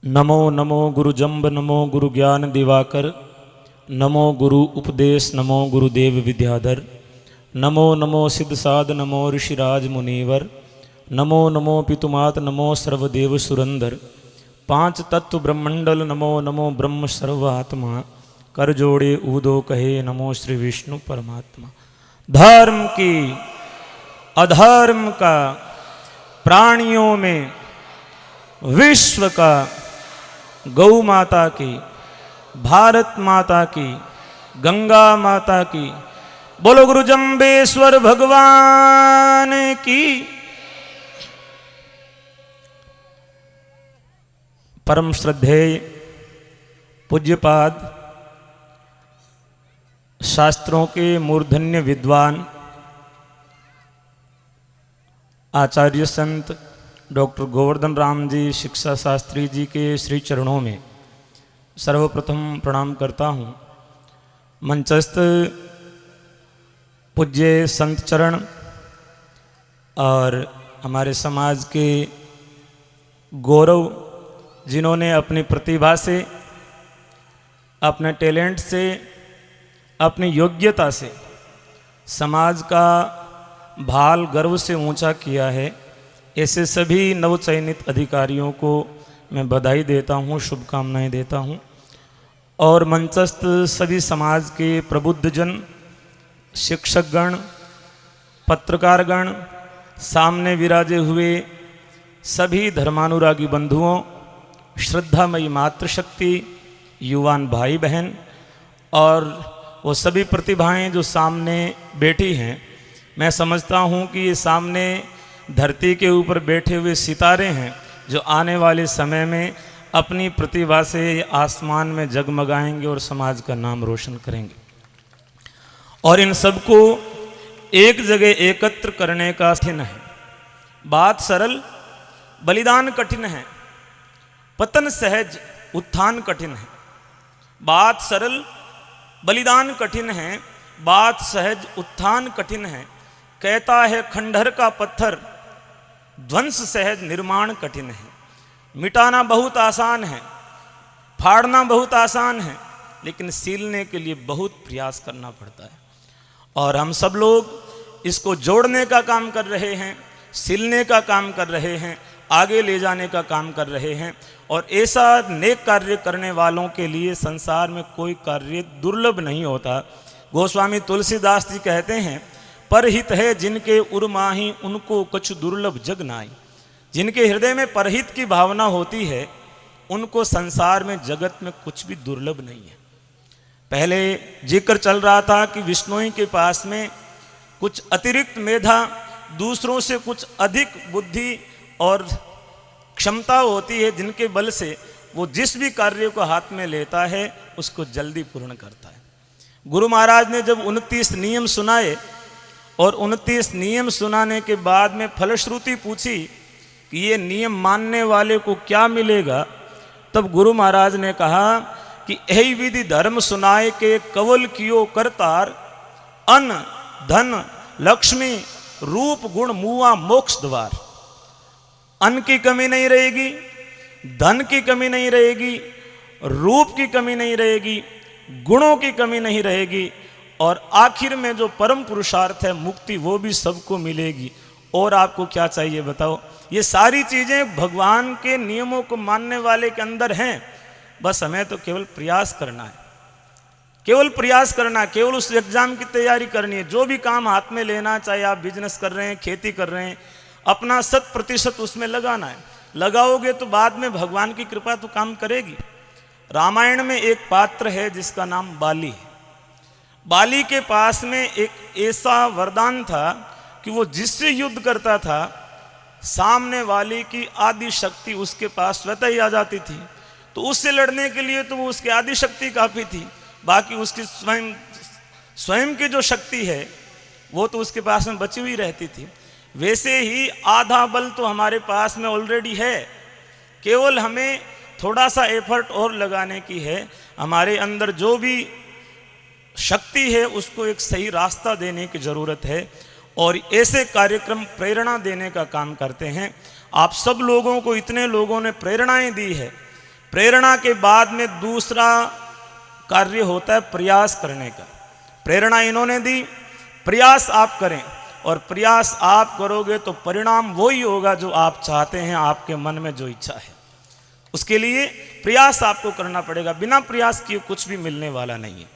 नमो नमो गुरु जम्ब, नमो गुरु ज्ञान दिवाकर, नमो गुरु उपदेश, नमो गुरुदेव विद्याधर, नमो नमो सिद्ध साध, नमो ऋषिराज मुनिवर, नमो नमो पितुमात, नमो सर्वदेव सुरंदर, पांच तत्व ब्रह्मंडल, नमो नमो ब्रह्म सर्वात्मा, कर जोड़े ऊदो कहे, नमो श्री विष्णु परमात्मा। धर्म की अधर्म का, प्राणियों में विश्व का, गौ माता की, भारत माता की, गंगा माता की, बोलो गुरु जम्बेश्वर भगवान की। परम श्रद्धेय पूज्यपाद शास्त्रों के मूर्धन्य विद्वान आचार्य संत डॉक्टर गोवर्धन राम जी शिक्षा शास्त्री जी के श्री चरणों में सर्वप्रथम प्रणाम करता हूँ। मंचस्थ पूज्य संत चरण और हमारे समाज के गौरव, जिन्होंने अपनी प्रतिभा से, अपने टैलेंट से, अपनी योग्यता से समाज का भाल गर्व से ऊंचा किया है, ऐसे सभी नवचयनित अधिकारियों को मैं बधाई देता हूँ, शुभकामनाएं देता हूँ। और मंचस्थ सभी समाज के प्रबुद्धजन, शिक्षकगण, पत्रकारगण, सामने विराजे हुए सभी धर्मानुरागी बंधुओं, श्रद्धामयी मातृशक्ति, युवान भाई बहन और वो सभी प्रतिभाएं जो सामने बैठी हैं, मैं समझता हूँ कि ये सामने धरती के ऊपर बैठे हुए सितारे हैं जो आने वाले समय में अपनी प्रतिभा से आसमान में जगमगाएंगे और समाज का नाम रोशन करेंगे। और इन सबको एक जगह एकत्र करने का कठिन है। बात सरल, बलिदान कठिन है। पतन सहज, उत्थान कठिन है। बात सरल, बलिदान कठिन है। बात सहज, उत्थान कठिन है। कहता है खंडहर का पत्थर, ध्वंस सहज, निर्माण कठिन है। मिटाना बहुत आसान है, फाड़ना बहुत आसान है, लेकिन सीलने के लिए बहुत प्रयास करना पड़ता है। और हम सब लोग इसको जोड़ने का काम कर रहे हैं, सिलने का काम कर रहे हैं, आगे ले जाने का काम कर रहे हैं। और ऐसा नेक कार्य करने वालों के लिए संसार में कोई कार्य दुर्लभ नहीं होता। गोस्वामी तुलसीदास जी कहते हैं, परहित है जिनके उर्माही, उनको कुछ दुर्लभ जग नाई। जिनके हृदय में परहित की भावना होती है, उनको संसार में, जगत में कुछ भी दुर्लभ नहीं है। पहले जिक्र चल रहा था कि विष्णुई के पास में कुछ अतिरिक्त मेधा, दूसरों से कुछ अधिक बुद्धि और क्षमता होती है, जिनके बल से वो जिस भी कार्य को हाथ में लेता है उसको जल्दी पूर्ण करता है। गुरु महाराज ने जब 29 नियम सुनाए और 29 नियम सुनाने के बाद में फलश्रुति पूछी कि ये नियम मानने वाले को क्या मिलेगा, तब गुरु महाराज ने कहा कि यही विधि धर्म सुनाए के कवल कियो करतार, अन्न धन लक्ष्मी रूप गुण मुआ मोक्ष द्वार। अन्न की कमी नहीं रहेगी, धन की कमी नहीं रहेगी, रूप की कमी नहीं रहेगी, गुणों की कमी नहीं रहेगी, और आखिर में जो परम पुरुषार्थ है मुक्ति, वो भी सबको मिलेगी। और आपको क्या चाहिए बताओ? ये सारी चीजें भगवान के नियमों को मानने वाले के अंदर हैं। बस हमें तो केवल प्रयास करना है, केवल प्रयास करना है, केवल उस एग्जाम की तैयारी करनी है। जो भी काम हाथ में लेना, चाहे आप बिजनेस कर रहे हैं, खेती कर रहे हैं, अपना 100% उसमें लगाना है। लगाओगे तो बाद में भगवान की कृपा तो काम करेगी। रामायण में एक पात्र है जिसका नाम बाली है। बाली के पास में एक ऐसा वरदान था कि वो जिससे युद्ध करता था, सामने वाले की आदि शक्ति उसके पास स्वतः ही आ जाती थी। तो उससे लड़ने के लिए तो वो उसकी आदि शक्ति काफ़ी थी, बाकी उसकी स्वयं की जो शक्ति है वो तो उसके पास में बची हुई रहती थी। वैसे ही आधा बल तो हमारे पास में ऑलरेडी है, केवल हमें थोड़ा सा एफर्ट और लगाने की है। हमारे अंदर जो भी शक्ति है उसको एक सही रास्ता देने की ज़रूरत है। और ऐसे कार्यक्रम प्रेरणा देने का काम करते हैं। आप सब लोगों को इतने लोगों ने प्रेरणाएं दी है, प्रेरणा के बाद में दूसरा कार्य होता है प्रयास करने का। प्रेरणा इन्होंने दी, प्रयास आप करें, और प्रयास आप करोगे तो परिणाम वही होगा जो आप चाहते हैं, आपके मन में जो इच्छा है। उसके लिए प्रयास आपको करना पड़ेगा, बिना प्रयास किए कुछ भी मिलने वाला नहीं है।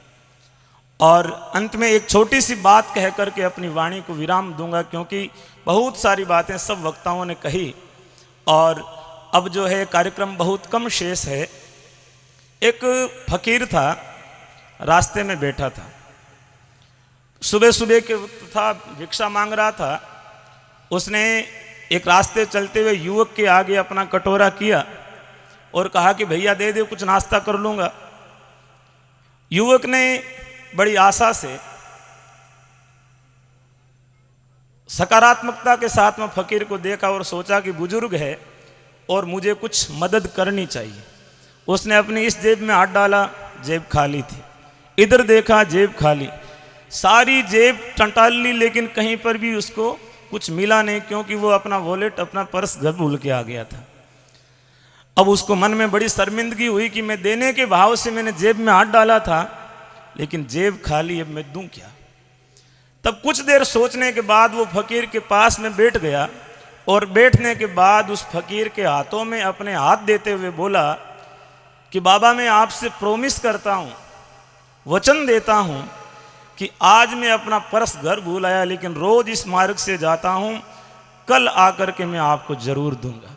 और अंत में एक छोटी सी बात कह करके अपनी वाणी को विराम दूंगा, क्योंकि बहुत सारी बातें सब वक्ताओं ने कही और अब जो है कार्यक्रम बहुत कम शेष है। एक फकीर था, रास्ते में बैठा था, सुबह सुबह के था, भिक्षा मांग रहा था। उसने एक रास्ते चलते हुए युवक के आगे अपना कटोरा किया और कहा कि भैया दे दे, कुछ नाश्ता कर लूँगा। युवक ने बड़ी आशा से, सकारात्मकता के साथ में फकीर को देखा और सोचा कि बुजुर्ग है और मुझे कुछ मदद करनी चाहिए। उसने अपनी इस जेब में हाथ डाला, जेब खाली थी। इधर देखा, जेब खाली। सारी जेब टंटाल ली, लेकिन कहीं पर भी उसको कुछ मिला नहीं, क्योंकि वो अपना वॉलेट, अपना पर्स घर भूल के आ गया था। अब उसको मन में बड़ी शर्मिंदगी हुई कि मैं देने के भाव से मैंने जेब में हाथ डाला था, लेकिन जेब खाली, अब मैं दूं क्या। तब कुछ देर सोचने के बाद वो फकीर के पास में बैठ गया और बैठने के बाद उस फकीर के हाथों में अपने हाथ देते हुए बोला कि बाबा, मैं आपसे प्रॉमिस करता हूँ, वचन देता हूँ कि आज मैं अपना पर्स घर भूल आया, लेकिन रोज इस मार्ग से जाता हूँ, कल आकर के मैं आपको जरूर दूंगा।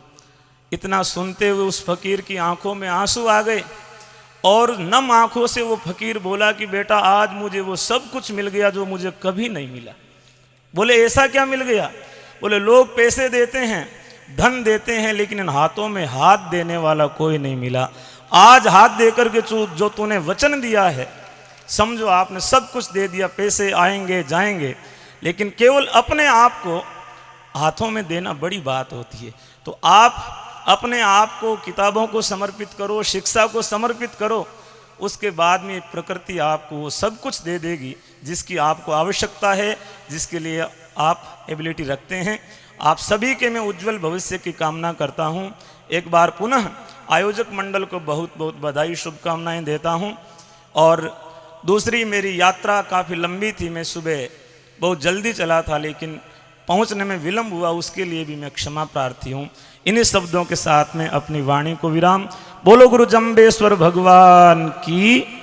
इतना सुनते हुए उस फकीर की आंखों में आंसू आ गए और नम आंखों से वो फकीर बोला कि बेटा, आज मुझे वो सब कुछ मिल गया जो मुझे कभी नहीं मिला। बोले ऐसा क्या मिल गया? बोले लोग पैसे देते हैं, धन देते हैं, लेकिन इन हाथों में हाथ देने वाला कोई नहीं मिला। आज हाथ देकर के जो तूने वचन दिया है, समझो आपने सब कुछ दे दिया, पैसे आएंगे जाएंगे, लेकिन केवल अपने आप को हाथों में देना बड़ी बात होती है। तो आप अपने आप को किताबों को समर्पित करो, शिक्षा को समर्पित करो, उसके बाद में प्रकृति आपको वो सब कुछ दे देगी जिसकी आपको आवश्यकता है, जिसके लिए आप एबिलिटी रखते हैं। आप सभी के मैं उज्जवल भविष्य की कामना करता हूं। एक बार पुनः आयोजक मंडल को बहुत बहुत बधाई, शुभकामनाएं देता हूं। और दूसरी, मेरी यात्रा काफ़ी लंबी थी, मैं सुबह बहुत जल्दी चला था, लेकिन पहुंचने में विलंब हुआ, उसके लिए भी मैं क्षमा प्रार्थी हूँ। इन्हीं शब्दों के साथ में अपनी वाणी को विराम। बोलो गुरु जम्बेश्वर भगवान की।